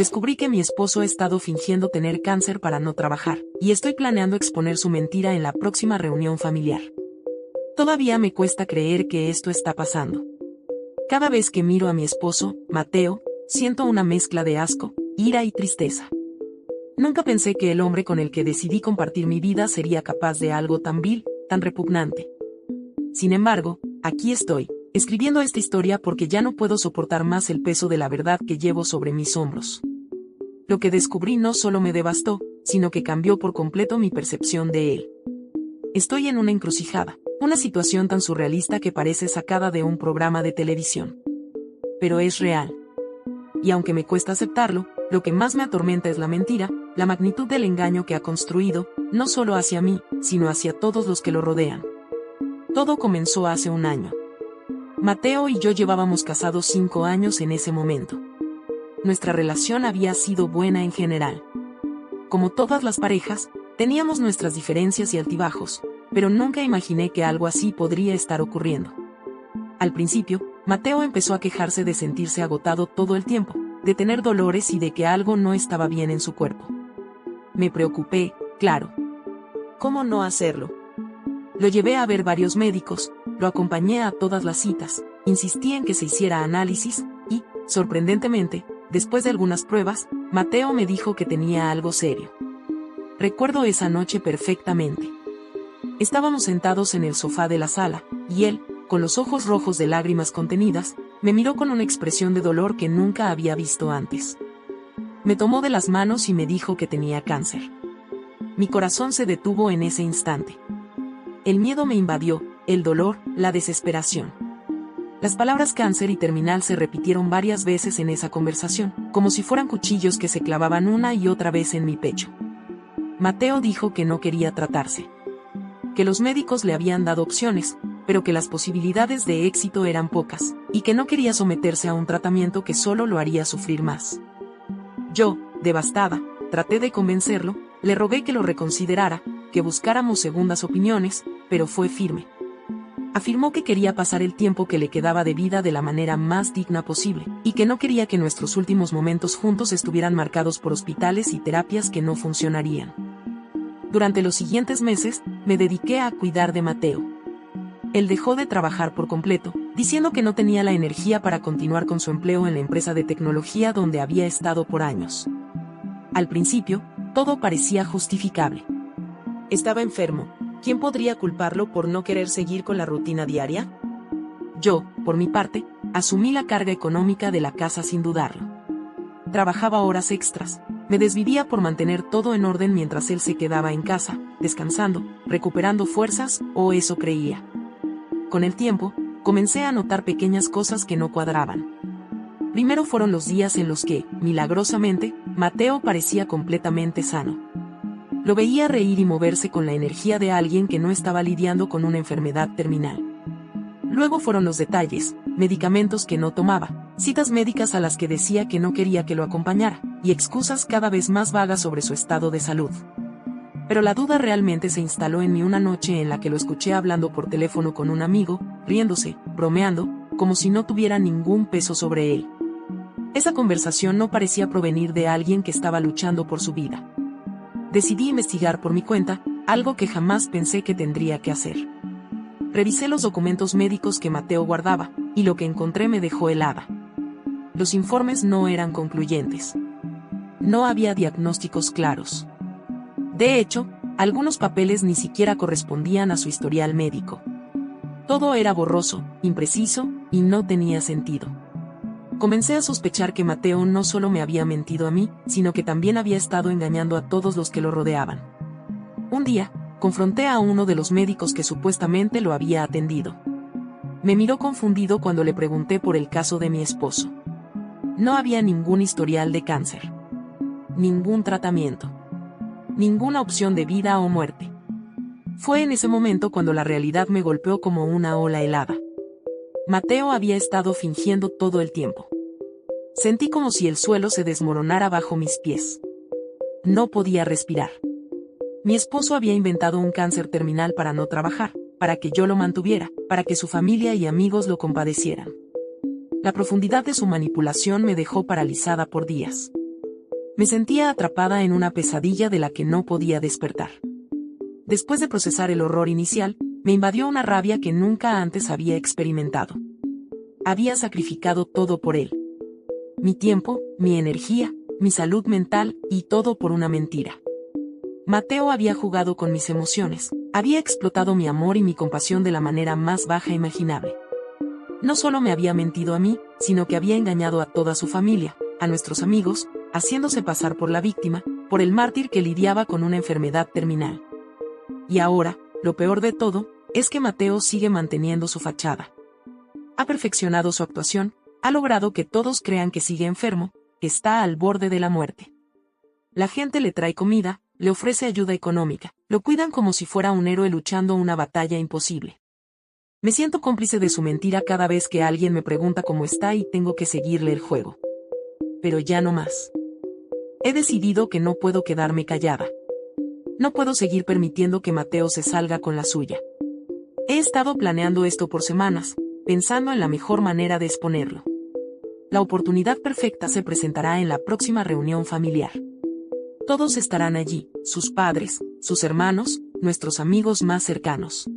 Descubrí que mi esposo ha estado fingiendo tener cáncer para no trabajar, y estoy planeando exponer su mentira en la próxima reunión familiar. Todavía me cuesta creer que esto está pasando. Cada vez que miro a mi esposo, Mateo, siento una mezcla de asco, ira y tristeza. Nunca pensé que el hombre con el que decidí compartir mi vida sería capaz de algo tan vil, tan repugnante. Sin embargo, aquí estoy, escribiendo esta historia porque ya no puedo soportar más el peso de la verdad que llevo sobre mis hombros. Lo que descubrí no solo me devastó, sino que cambió por completo mi percepción de él. Estoy en una encrucijada, una situación tan surrealista que parece sacada de un programa de televisión. Pero es real. Y aunque me cuesta aceptarlo, lo que más me atormenta es la mentira, la magnitud del engaño que ha construido, no solo hacia mí, sino hacia todos los que lo rodean. Todo comenzó hace un año. Mateo y yo llevábamos casados 5 años en ese momento. Nuestra relación había sido buena en general. Como todas las parejas, teníamos nuestras diferencias y altibajos, pero nunca imaginé que algo así podría estar ocurriendo. Al principio, Mateo empezó a quejarse de sentirse agotado todo el tiempo, de tener dolores y de que algo no estaba bien en su cuerpo. Me preocupé, claro. ¿Cómo no hacerlo? Lo llevé a ver varios médicos, lo acompañé a todas las citas, insistí en que se hiciera análisis, y, sorprendentemente, después de algunas pruebas, Mateo me dijo que tenía algo serio. Recuerdo esa noche perfectamente. Estábamos sentados en el sofá de la sala, y él, con los ojos rojos de lágrimas contenidas, me miró con una expresión de dolor que nunca había visto antes. Me tomó de las manos y me dijo que tenía cáncer. Mi corazón se detuvo en ese instante. El miedo me invadió, el dolor, la desesperación. Las palabras cáncer y terminal se repitieron varias veces en esa conversación, como si fueran cuchillos que se clavaban una y otra vez en mi pecho. Mateo dijo que no quería tratarse. Que los médicos le habían dado opciones, pero que las posibilidades de éxito eran pocas, y que no quería someterse a un tratamiento que solo lo haría sufrir más. Yo, devastada, traté de convencerlo, le rogué que lo reconsiderara, que buscáramos segundas opiniones, pero fue firme. Afirmó que quería pasar el tiempo que le quedaba de vida de la manera más digna posible, y que no quería que nuestros últimos momentos juntos estuvieran marcados por hospitales y terapias que no funcionarían. Durante los siguientes meses, me dediqué a cuidar de Mateo. Él dejó de trabajar por completo, diciendo que no tenía la energía para continuar con su empleo en la empresa de tecnología donde había estado por años. Al principio, todo parecía justificable. Estaba enfermo. ¿Quién podría culparlo por no querer seguir con la rutina diaria? Yo, por mi parte, asumí la carga económica de la casa sin dudarlo. Trabajaba horas extras, me desvivía por mantener todo en orden mientras él se quedaba en casa, descansando, recuperando fuerzas, o eso creía. Con el tiempo, comencé a notar pequeñas cosas que no cuadraban. Primero fueron los días en los que, milagrosamente, Mateo parecía completamente sano. Lo veía reír y moverse con la energía de alguien que no estaba lidiando con una enfermedad terminal. Luego fueron los detalles, medicamentos que no tomaba, citas médicas a las que decía que no quería que lo acompañara, y excusas cada vez más vagas sobre su estado de salud. Pero la duda realmente se instaló en mí una noche en la que lo escuché hablando por teléfono con un amigo, riéndose, bromeando, como si no tuviera ningún peso sobre él. Esa conversación no parecía provenir de alguien que estaba luchando por su vida. Decidí investigar por mi cuenta, algo que jamás pensé que tendría que hacer. Revisé los documentos médicos que Mateo guardaba, y lo que encontré me dejó helada. Los informes no eran concluyentes. No había diagnósticos claros. De hecho, algunos papeles ni siquiera correspondían a su historial médico. Todo era borroso, impreciso, y no tenía sentido. Comencé a sospechar que Mateo no solo me había mentido a mí, sino que también había estado engañando a todos los que lo rodeaban. Un día, confronté a uno de los médicos que supuestamente lo había atendido. Me miró confundido cuando le pregunté por el caso de mi esposo. No había ningún historial de cáncer. Ningún tratamiento. Ninguna opción de vida o muerte. Fue en ese momento cuando la realidad me golpeó como una ola helada. Mateo había estado fingiendo todo el tiempo. Sentí como si el suelo se desmoronara bajo mis pies. No podía respirar. Mi esposo había inventado un cáncer terminal para no trabajar, para que yo lo mantuviera, para que su familia y amigos lo compadecieran. La profundidad de su manipulación me dejó paralizada por días. Me sentía atrapada en una pesadilla de la que no podía despertar. Después de procesar el horror inicial, me invadió una rabia que nunca antes había experimentado. Había sacrificado todo por él. Mi tiempo, mi energía, mi salud mental, y todo por una mentira. Mateo había jugado con mis emociones, había explotado mi amor y mi compasión de la manera más baja imaginable. No solo me había mentido a mí, sino que había engañado a toda su familia, a nuestros amigos, haciéndose pasar por la víctima, por el mártir que lidiaba con una enfermedad terminal. Y ahora, lo peor de todo, es que Mateo sigue manteniendo su fachada. Ha perfeccionado su actuación, ha logrado que todos crean que sigue enfermo, que está al borde de la muerte. La gente le trae comida, le ofrece ayuda económica, lo cuidan como si fuera un héroe luchando una batalla imposible. Me siento cómplice de su mentira cada vez que alguien me pregunta cómo está y tengo que seguirle el juego. Pero ya no más. He decidido que no puedo quedarme callada. No puedo seguir permitiendo que Mateo se salga con la suya. He estado planeando esto por semanas, pensando en la mejor manera de exponerlo. La oportunidad perfecta se presentará en la próxima reunión familiar. Todos estarán allí, sus padres, sus hermanos, nuestros amigos más cercanos.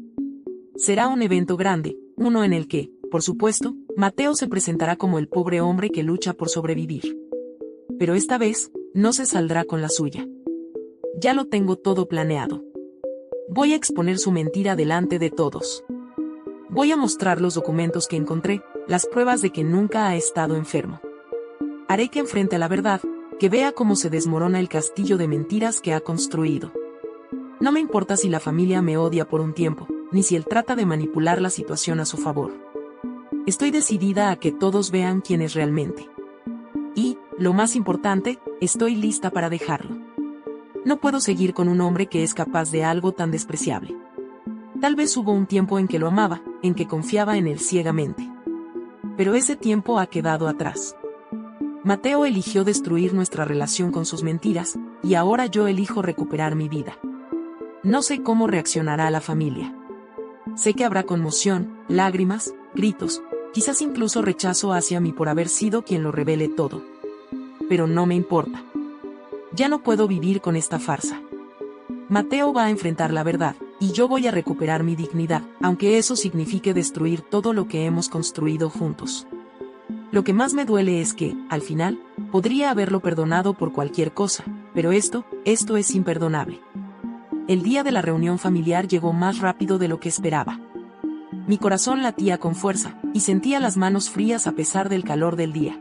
Será un evento grande, uno en el que, por supuesto, Mateo se presentará como el pobre hombre que lucha por sobrevivir. Pero esta vez, no se saldrá con la suya. Ya lo tengo todo planeado. Voy a exponer su mentira delante de todos. Voy a mostrar los documentos que encontré, las pruebas de que nunca ha estado enfermo. Haré que enfrente a la verdad, que vea cómo se desmorona el castillo de mentiras que ha construido. No me importa si la familia me odia por un tiempo, ni si él trata de manipular la situación a su favor. Estoy decidida a que todos vean quién es realmente. Y, lo más importante, estoy lista para dejarlo. No puedo seguir con un hombre que es capaz de algo tan despreciable. Tal vez hubo un tiempo en que lo amaba, en que confiaba en él ciegamente. Pero ese tiempo ha quedado atrás. Mateo eligió destruir nuestra relación con sus mentiras, y ahora yo elijo recuperar mi vida. No sé cómo reaccionará la familia. Sé que habrá conmoción, lágrimas, gritos, quizás incluso rechazo hacia mí por haber sido quien lo revele todo. Pero no me importa. Ya no puedo vivir con esta farsa. Mateo va a enfrentar la verdad, y yo voy a recuperar mi dignidad, aunque eso signifique destruir todo lo que hemos construido juntos. Lo que más me duele es que, al final, podría haberlo perdonado por cualquier cosa, pero esto es imperdonable. El día de la reunión familiar llegó más rápido de lo que esperaba. Mi corazón latía con fuerza, y sentía las manos frías a pesar del calor del día.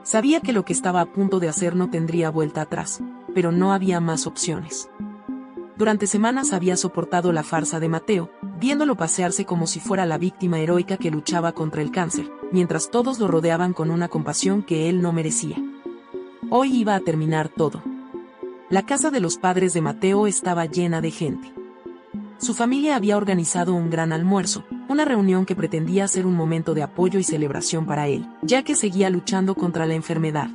Sabía que lo que estaba a punto de hacer no tendría vuelta atrás, pero no había más opciones. Durante semanas había soportado la farsa de Mateo, viéndolo pasearse como si fuera la víctima heroica que luchaba contra el cáncer, mientras todos lo rodeaban con una compasión que él no merecía. Hoy iba a terminar todo. La casa de los padres de Mateo estaba llena de gente. Su familia había organizado un gran almuerzo, una reunión que pretendía ser un momento de apoyo y celebración para él, ya que seguía luchando contra la enfermedad.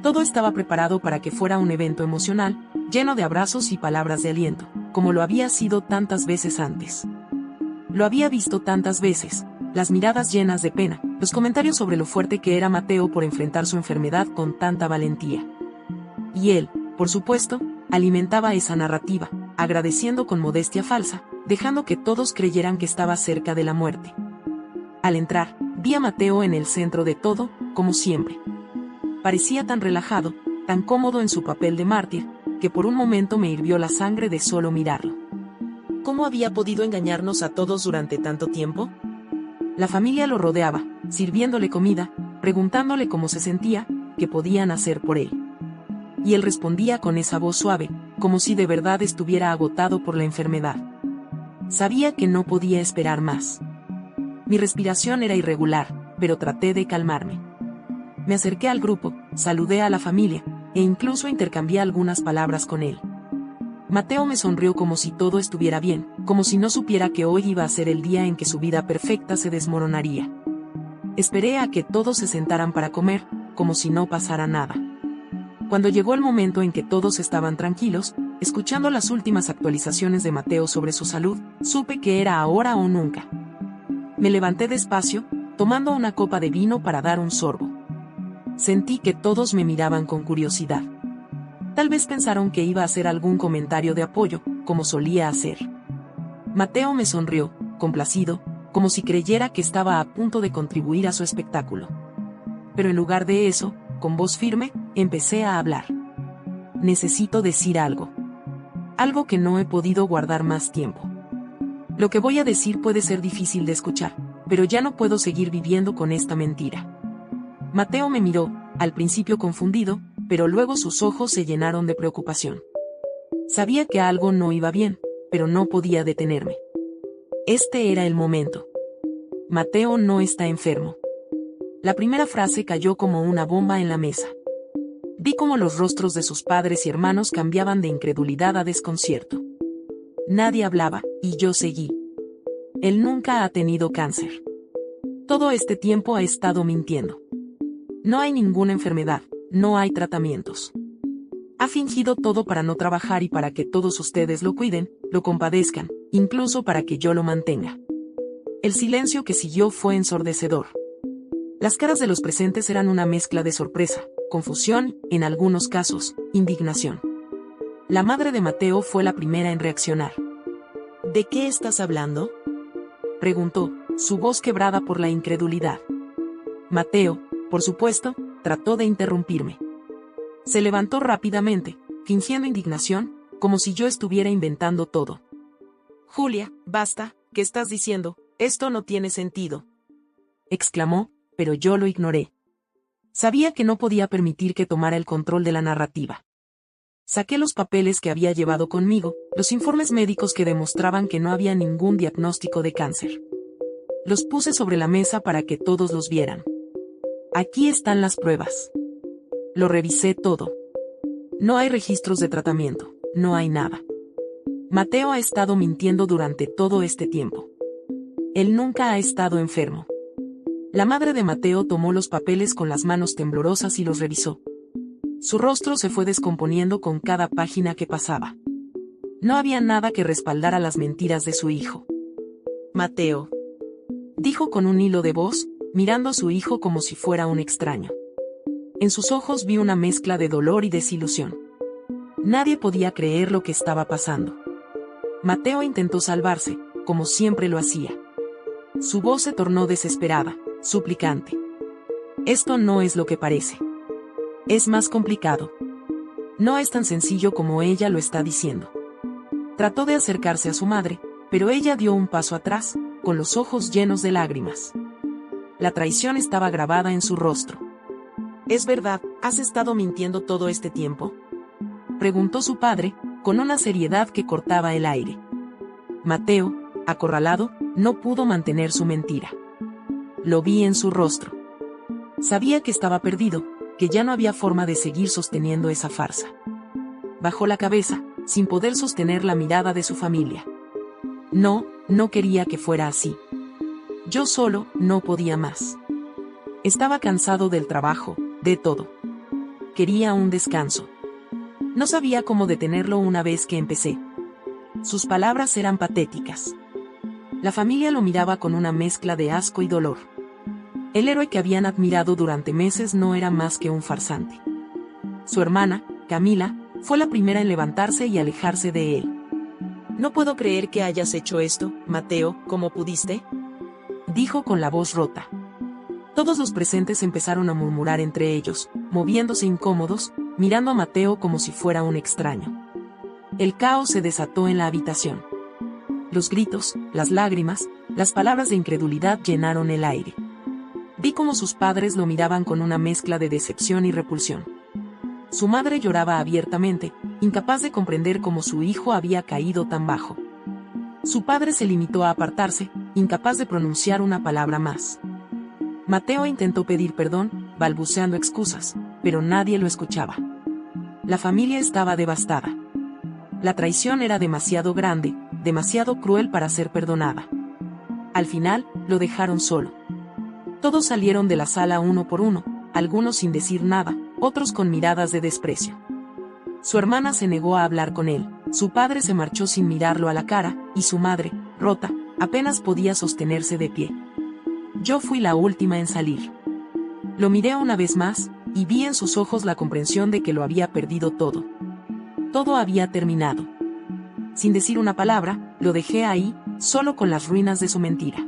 Todo estaba preparado para que fuera un evento emocional, lleno de abrazos y palabras de aliento, como lo había sido tantas veces antes. Lo había visto tantas veces, las miradas llenas de pena, los comentarios sobre lo fuerte que era Mateo por enfrentar su enfermedad con tanta valentía. Y él, por supuesto, alimentaba esa narrativa, agradeciendo con modestia falsa, dejando que todos creyeran que estaba cerca de la muerte. Al entrar, vi a Mateo en el centro de todo, como siempre. Parecía tan relajado, tan cómodo en su papel de mártir, que por un momento me hirvió la sangre de solo mirarlo. ¿Cómo había podido engañarnos a todos durante tanto tiempo? La familia lo rodeaba, sirviéndole comida, preguntándole cómo se sentía, qué podían hacer por él. Y él respondía con esa voz suave, como si de verdad estuviera agotado por la enfermedad. Sabía que no podía esperar más. Mi respiración era irregular, pero traté de calmarme. Me acerqué al grupo, saludé a la familia, e incluso intercambié algunas palabras con él. Mateo me sonrió como si todo estuviera bien, como si no supiera que hoy iba a ser el día en que su vida perfecta se desmoronaría. Esperé a que todos se sentaran para comer, como si no pasara nada. Cuando llegó el momento en que todos estaban tranquilos, escuchando las últimas actualizaciones de Mateo sobre su salud, supe que era ahora o nunca. Me levanté despacio, tomando una copa de vino para dar un sorbo. Sentí que todos me miraban con curiosidad. Tal vez pensaron que iba a hacer algún comentario de apoyo, como solía hacer. Mateo me sonrió, complacido, como si creyera que estaba a punto de contribuir a su espectáculo. Pero en lugar de eso, con voz firme, empecé a hablar. Necesito decir algo. Algo que no he podido guardar más tiempo. Lo que voy a decir puede ser difícil de escuchar, pero ya no puedo seguir viviendo con esta mentira. Mateo me miró, al principio confundido, pero luego sus ojos se llenaron de preocupación. Sabía que algo no iba bien, pero no podía detenerme. Este era el momento. Mateo no está enfermo. La primera frase cayó como una bomba en la mesa. Vi cómo los rostros de sus padres y hermanos cambiaban de incredulidad a desconcierto. Nadie hablaba, y yo seguí. Él nunca ha tenido cáncer. Todo este tiempo ha estado mintiendo. No hay ninguna enfermedad, no hay tratamientos. Ha fingido todo para no trabajar y para que todos ustedes lo cuiden, lo compadezcan, incluso para que yo lo mantenga. El silencio que siguió fue ensordecedor. Las caras de los presentes eran una mezcla de sorpresa, confusión, en algunos casos, indignación. La madre de Mateo fue la primera en reaccionar. ¿De qué estás hablando?, preguntó, su voz quebrada por la incredulidad. Mateo, por supuesto, trató de interrumpirme. Se levantó rápidamente, fingiendo indignación, como si yo estuviera inventando todo. Julia, basta, ¿qué estás diciendo? Esto no tiene sentido, exclamó, pero yo lo ignoré. Sabía que no podía permitir que tomara el control de la narrativa. Saqué los papeles que había llevado conmigo, los informes médicos que demostraban que no había ningún diagnóstico de cáncer. Los puse sobre la mesa para que todos los vieran. Aquí están las pruebas. Lo revisé todo. No hay registros de tratamiento, no hay nada. Mateo ha estado mintiendo durante todo este tiempo. Él nunca ha estado enfermo. La madre de Mateo tomó los papeles con las manos temblorosas y los revisó. Su rostro se fue descomponiendo con cada página que pasaba. No había nada que respaldara las mentiras de su hijo. Mateo, dijo con un hilo de voz, mirando a su hijo como si fuera un extraño. En sus ojos vi una mezcla de dolor y desilusión. Nadie podía creer lo que estaba pasando. Mateo intentó salvarse, como siempre lo hacía. Su voz se tornó desesperada, suplicante. Esto no es lo que parece. Es más complicado. No es tan sencillo como ella lo está diciendo. Trató de acercarse a su madre, pero ella dio un paso atrás, con los ojos llenos de lágrimas. La traición estaba grabada en su rostro. ¿Es verdad, has estado mintiendo todo este tiempo?, preguntó su padre, con una seriedad que cortaba el aire. Mateo, acorralado, no pudo mantener su mentira. Lo vi en su rostro. Sabía que estaba perdido, que ya no había forma de seguir sosteniendo esa farsa. Bajó la cabeza, sin poder sostener la mirada de su familia. No quería que fuera así. Yo solo no podía más. Estaba cansado del trabajo, de todo. Quería un descanso. No sabía cómo detenerlo una vez que empecé. Sus palabras eran patéticas. La familia lo miraba con una mezcla de asco y dolor. El héroe que habían admirado durante meses no era más que un farsante. Su hermana, Camila, fue la primera en levantarse y alejarse de él. No puedo creer que hayas hecho esto, Mateo, ¿cómo pudiste?, dijo con la voz rota. Todos los presentes empezaron a murmurar entre ellos, moviéndose incómodos, mirando a Mateo como si fuera un extraño. El caos se desató en la habitación. Los gritos, las lágrimas, las palabras de incredulidad llenaron el aire. Vi cómo sus padres lo miraban con una mezcla de decepción y repulsión. Su madre lloraba abiertamente, incapaz de comprender cómo su hijo había caído tan bajo. Su padre se limitó a apartarse, incapaz de pronunciar una palabra más. Mateo intentó pedir perdón, balbuceando excusas, pero nadie lo escuchaba. La familia estaba devastada. La traición era demasiado grande, demasiado cruel para ser perdonada. Al final, lo dejaron solo. Todos salieron de la sala uno por uno, algunos sin decir nada, otros con miradas de desprecio. Su hermana se negó a hablar con él, su padre se marchó sin mirarlo a la cara, y su madre, rota, apenas podía sostenerse de pie. Yo fui la última en salir. Lo miré una vez más, y vi en sus ojos la comprensión de que lo había perdido todo. Todo había terminado. Sin decir una palabra, lo dejé ahí, solo con las ruinas de su mentira.